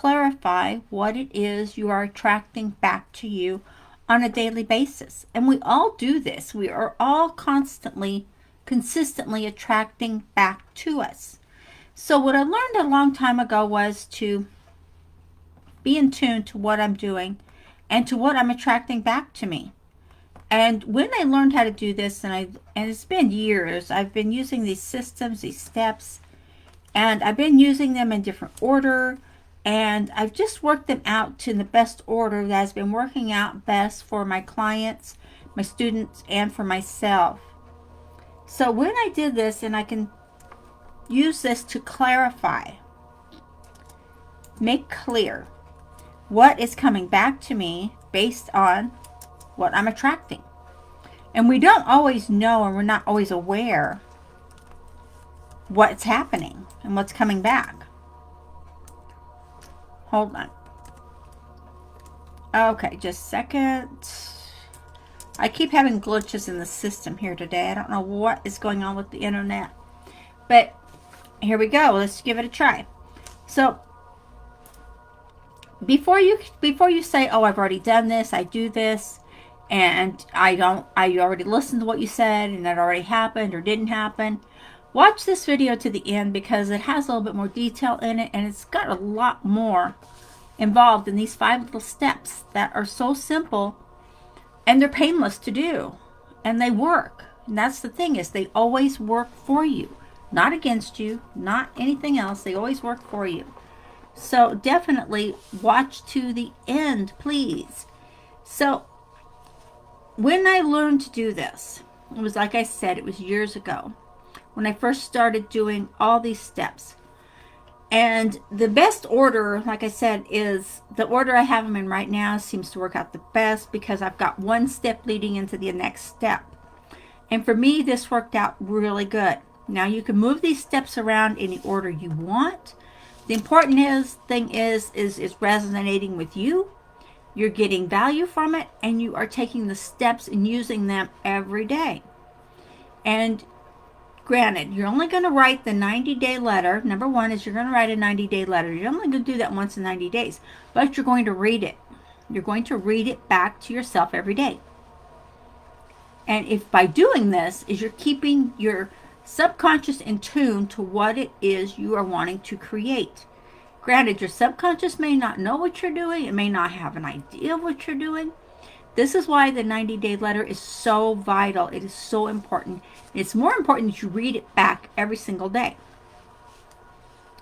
clarify what it is you are attracting back to you on a daily basis. And we all do this. We are all consistently attracting back to us. So, what I learned a long time ago was to be in tune to what I'm doing and to what I'm attracting back to me. And when I learned how to do this, and it's been years, I've been using these systems, these steps, and I've been using them in different order, and I've just worked them out to the best order that has been working out best for my clients, my students, and for myself. So when I did this, and I can use this to clarify, make clear what is coming back to me based on what I'm attracting. And we don't always know, and we're not always aware what's happening and what's coming back. Hold on. Okay, just a second. I keep having glitches in the system here today. I don't know what is going on with the internet. But here we go. Let's give it a try. So before you say, oh, I've already done this, I do this, and I already listened to what you said, and that already happened or didn't happen, watch this video to the end, because it has a little bit more detail in it, and it's got a lot more involved in these 5 little steps that are so simple, and they're painless to do, and they work. And that's the thing, is they always work for you, not against you, not anything else. They always work for you. So definitely watch to the end, please. So when I learned to do this, it was, like I said, it was years ago when I first started doing all these steps. And the best order, like I said, is the order I have them in right now seems to work out the best, because I've got one step leading into the next step. And for me, this worked out really good. Now you can move these steps around any order you want. The important thing is resonating with you. You're getting value from it, and you are taking the steps and using them every day. And granted, you're only going to write the 90-day letter. Number one is you're going to write a 90-day letter. You're only going to do that once in 90 days, but you're going to read it. You're going to read it back to yourself every day. And if by doing this is you're keeping your subconscious in tune to what it is you are wanting to create. Granted, your subconscious may not know what you're doing. It may not have an idea of what you're doing. This is why the 90-day letter is so vital. It is so important. It's more important that you read it back every single day.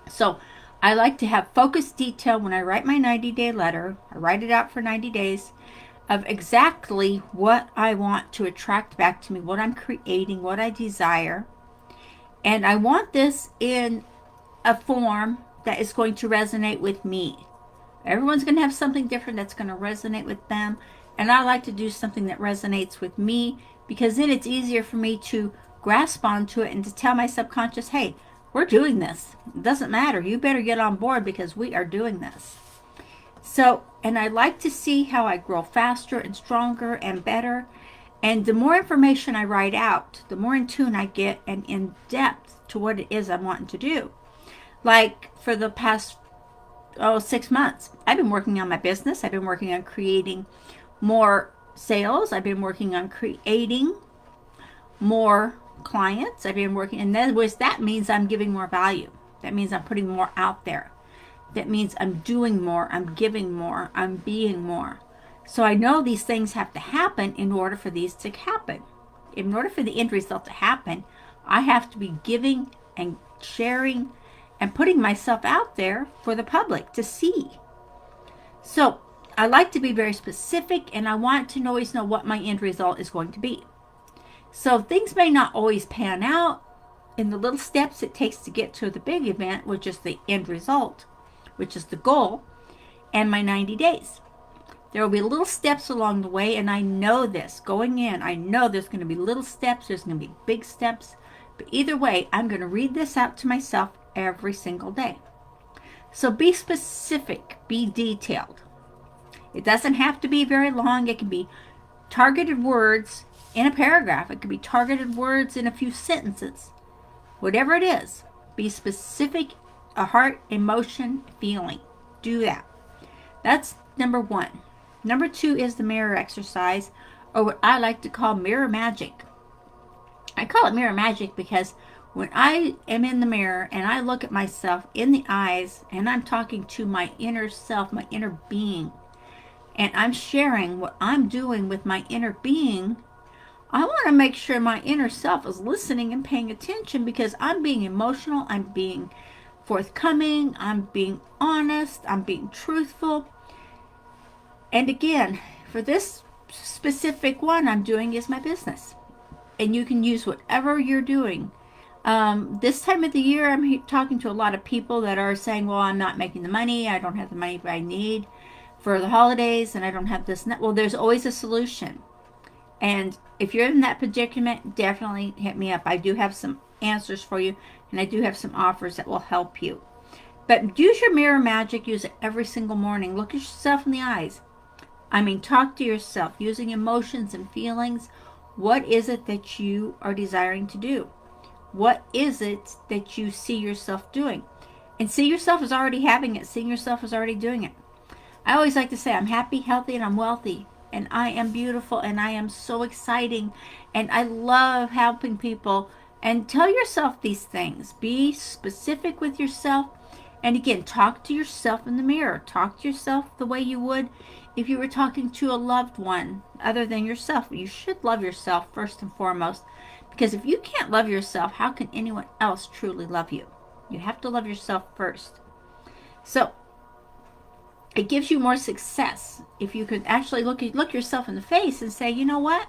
So I like to have focused detail when I write my 90-day letter. I write it out for 90 days of exactly what I want to attract back to me, what I'm creating, what I desire. And I want this in a form that is going to resonate with me. Everyone's going to have something different that's going to resonate with them. And I like to do something that resonates with me, because then it's easier for me to grasp onto it and to tell my subconscious, hey, we're doing this. It doesn't matter. You better get on board, because we are doing this. So, and I like to see how I grow faster and stronger and better. And the more information I write out, the more in tune I get and in depth to what it is I'm wanting to do. Like for the past 6 months, I've been working on my business. I've been working on creating more sales. I've been working on creating more clients. I've been working, and that means I'm giving more value. That means I'm putting more out there. That means I'm doing more, I'm giving more, I'm being more. So I know these things have to happen in order for these to happen. In order for the end result to happen, I have to be giving and sharing and putting myself out there for the public to see. So I like to be very specific, and I want to always know what my end result is going to be. So things may not always pan out in the little steps it takes to get to the big event, which is the end result, which is the goal, and my 90 days. There will be little steps along the way, and I know this going in. I know there's going to be little steps, there's going to be big steps, but either way, I'm going to read this out to myself every single day. So be specific, be detailed. It doesn't have to be very long. It can be targeted words in a paragraph. It can be targeted words in a few sentences. Whatever it is, be specific, a heart, emotion, feeling. do that. That's number one. Number two is the mirror exercise, or what I like to call mirror magic. I call it mirror magic because when I am in the mirror and I look at myself in the eyes and I'm talking to my inner self, my inner being, and I'm sharing what I'm doing with my inner being, I want to make sure my inner self is listening and paying attention, because I'm being emotional, I'm being forthcoming, I'm being honest, I'm being truthful. And again, for this specific one I'm doing is my business. And you can use whatever you're doing. This time of the year, I'm talking to a lot of people that are saying, well, I'm not making the money, I don't have the money I need for the holidays, and I don't have this. Well, there's always a solution. And if you're in that predicament, definitely hit me up. I do have some answers for you, and I do have some offers that will help you. But use your mirror magic. Use it every single morning. Look at yourself in the eyes. I mean, talk to yourself using emotions and feelings. What is it that you are desiring to do? What is it that you see yourself doing? And see yourself as already having it. Seeing yourself as already doing it. I always like to say, I'm happy, healthy, and I'm wealthy. And I am beautiful, and I am so exciting. And I love helping people. And tell yourself these things. Be specific with yourself. And again, talk to yourself in the mirror. Talk to yourself the way you would if you were talking to a loved one other than yourself. You should love yourself first and foremost. Because if you can't love yourself, how can anyone else truly love you? You have to love yourself first. So it gives you more success if you could actually look yourself in the face and say, you know what?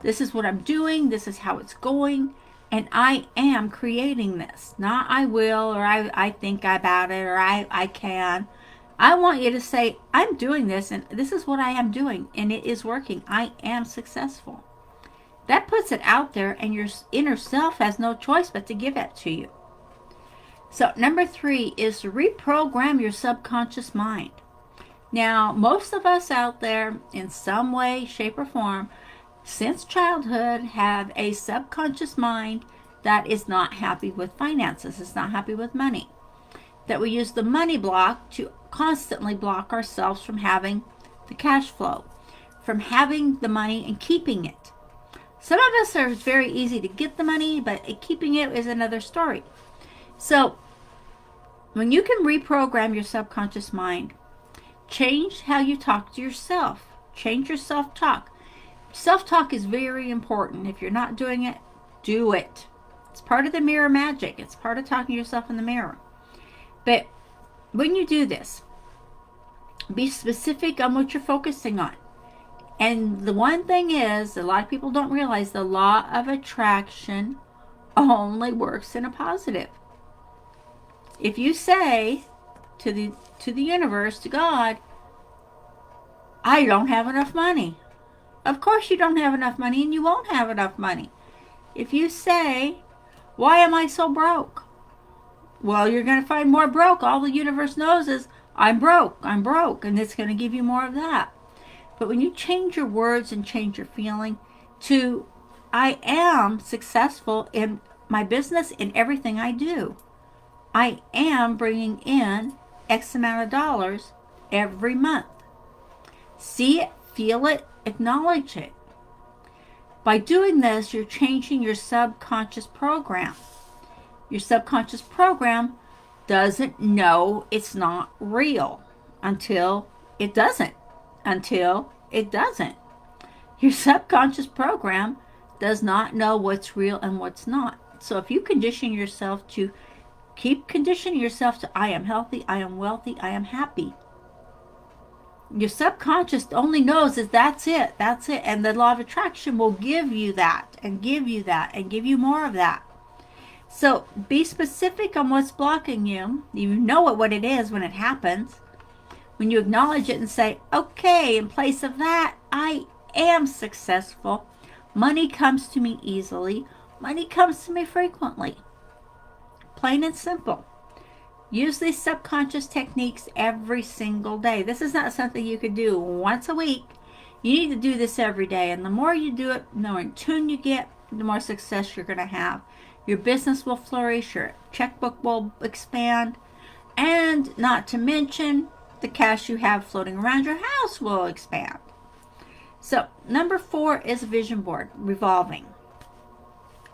This is what I'm doing. This is how it's going. And I am creating this. Not I will, or I think about it, or I can. I want you to say, I'm doing this, and this is what I am doing, and it is working. I am successful. That puts it out there, and your inner self has no choice but to give it to you. So number 3 is to reprogram your subconscious mind. Now, most of us out there, in some way, shape, or form, since childhood, have a subconscious mind that is not happy with finances. It's not happy with money. That we use the money block to constantly block ourselves from having the cash flow, from having the money and keeping it. Some of us are very easy to get the money, but keeping it is another story. So, when you can reprogram your subconscious mind, change how you talk to yourself. Change your self-talk. Self-talk is very important. If you're not doing it, do it. It's part of the mirror magic. It's part of talking to yourself in the mirror. But when you do this, be specific on what you're focusing on. And the one thing is, a lot of people don't realize the law of attraction only works in a positive. If you say to the universe, to God, I don't have enough money. Of course you don't have enough money, and you won't have enough money. If you say, why am I so broke? Well, you're going to find more broke. All the universe knows is, I'm broke, and it's going to give you more of that. But when you change your words and change your feeling to, I am successful in my business, in everything I do. I am bringing in X amount of dollars every month. See it, feel it, acknowledge it. By doing this, you're changing your subconscious program. Your subconscious program doesn't know it's not real until it doesn't. Your subconscious program does not know what's real and what's not. So if you condition yourself to keep conditioning yourself to, I am healthy, I am wealthy, I am happy, your subconscious only knows is that's it. And the law of attraction will give you that, and give you that, and give you more of that. So be specific on what's blocking you. You know what it is when it happens. When you acknowledge it and say, okay, in place of that, I am successful. Money comes to me easily. Money comes to me frequently. Plain and simple. Use these subconscious techniques every single day. This is not something you could do once a week. You need to do this every day. And the more you do it, the more in tune you get, the more success you're going to have. Your business will flourish. Your checkbook will expand. And not to mention, the cash you have floating around your house will expand. So number 4 is a vision board, revolving.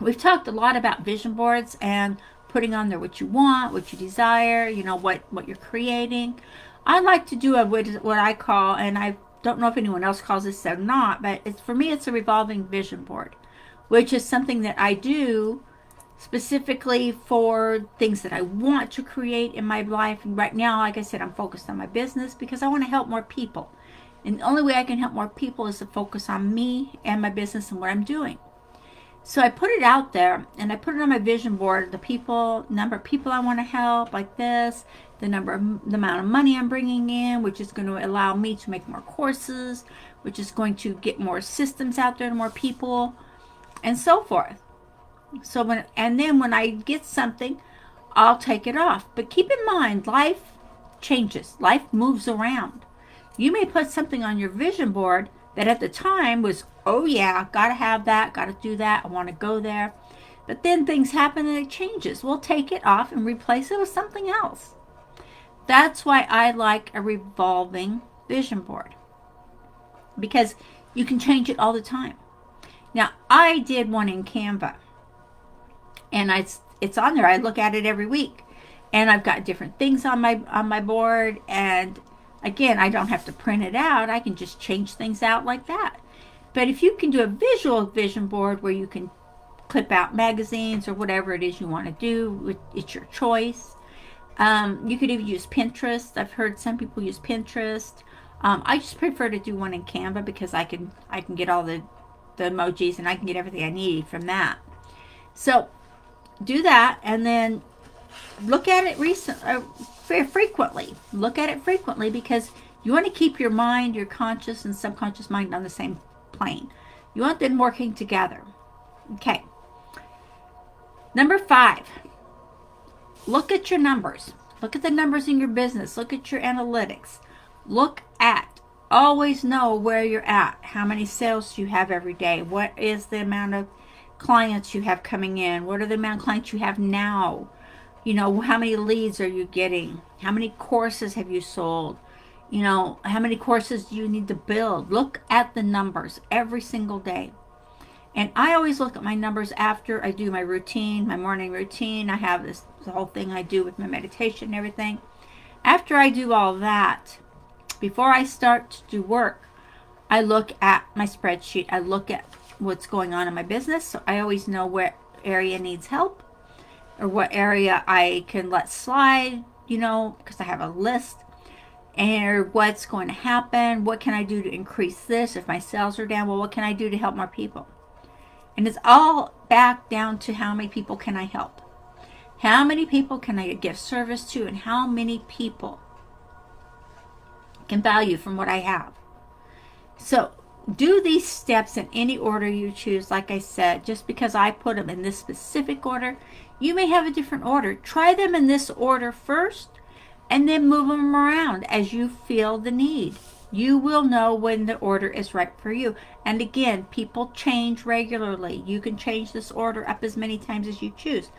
We've talked a lot about vision boards and putting on there what you want, what you desire, you know, what you're creating. I like to do what I call, and I don't know if anyone else calls this or not, but for me it's a revolving vision board, which is something that I do specifically for things that I want to create in my life. And right now, like I said, I'm focused on my business because I want to help more people. And the only way I can help more people is to focus on me and my business and what I'm doing. So I put it out there, and I put it on my vision board, the number of people I want to help, like this, the amount of money I'm bringing in, which is going to allow me to make more courses, which is going to get more systems out there to more people, and so forth. So then when I get something, I'll take it off. But keep in mind, life changes. Life moves around. You may put something on your vision board that at the time was, oh yeah, gotta have that, gotta do that, I want to go there. But then things happen and it changes. We'll take it off and replace it with something else. That's why I like a revolving vision board, because you can change it all the time. Now, I did one in Canva, and it's on there. I look at it every week, and I've got different things on my board, and again, I don't have to print it out. I can just change things out like that. But if you can do a visual vision board where you can clip out magazines or whatever it is you want to do, it's your choice. You could even use Pinterest. I've heard some people use Pinterest. I just prefer to do one in Canva because I can get all the emojis, and I can get everything I need from that. So do that, and then look at it frequently. Look at it frequently, because you want to keep your mind, your conscious and subconscious mind on the same plane. You want them working together. Okay. Number 5, look at your numbers. Look at the numbers in your business. Look at your analytics. Always know where you're at. How many sales you have every day. What is the amount of clients you have coming in? What are the amount of clients you have now? You know, how many leads are you getting? How many courses have you sold? You know, how many courses do you need to build? Look at the numbers every single day. And I always look at my numbers after I do my routine, my morning routine. I have the whole thing I do with my meditation and everything. After I do all that, before I start to do work, I look at my spreadsheet. I look at what's going on in my business. So I always know what area needs help, or what area I can let slide, you know, because I have a list, and what's going to happen. What can I do to increase this? If my sales are down, well, what can I do to help more people? And it's all back down to how many people can I help? How many people can I give service to, and how many people can value from what I have? So do these steps in any order you choose. Like I said, just because I put them in this specific order, you may have a different order. Try them in this order first, and then move them around as you feel the need. You will know when the order is right for you. And again, people change regularly. You can change this order up as many times as you choose.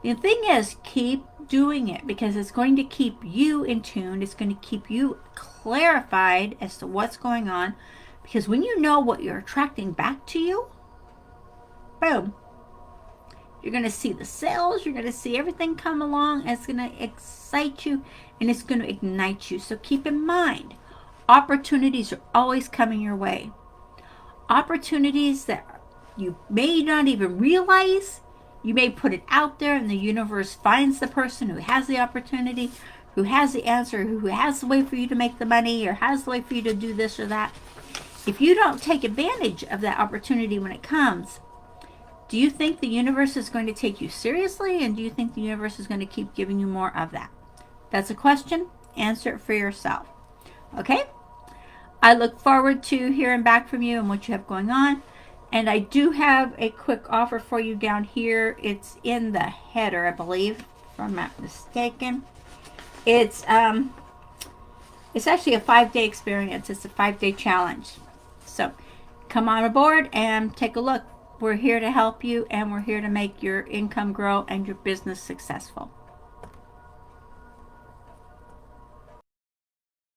The thing is, keep doing it, because it's going to keep you in tune. It's going to keep you clarified as to what's going on. Because when you know what you're attracting back to you, boom, you're going to see the sales. You're going to see everything come along. And it's going to excite you, and it's going to ignite you. So keep in mind, opportunities are always coming your way. Opportunities that you may not even realize. You may put it out there, and the universe finds the person who has the opportunity, who has the answer, who has the way for you to make the money, or has the way for you to do this or that. If you don't take advantage of that opportunity when it comes, do you think the universe is going to take you seriously? And do you think the universe is going to keep giving you more of that? That's a question. Answer it for yourself. Okay? I look forward to hearing back from you and what you have going on. And I do have a quick offer for you down here. It's in the header, I believe, if I'm not mistaken. It's actually a 5-day experience. It's a 5-day challenge. So come on aboard and take a look. We're here to help you, and we're here to make your income grow and your business successful.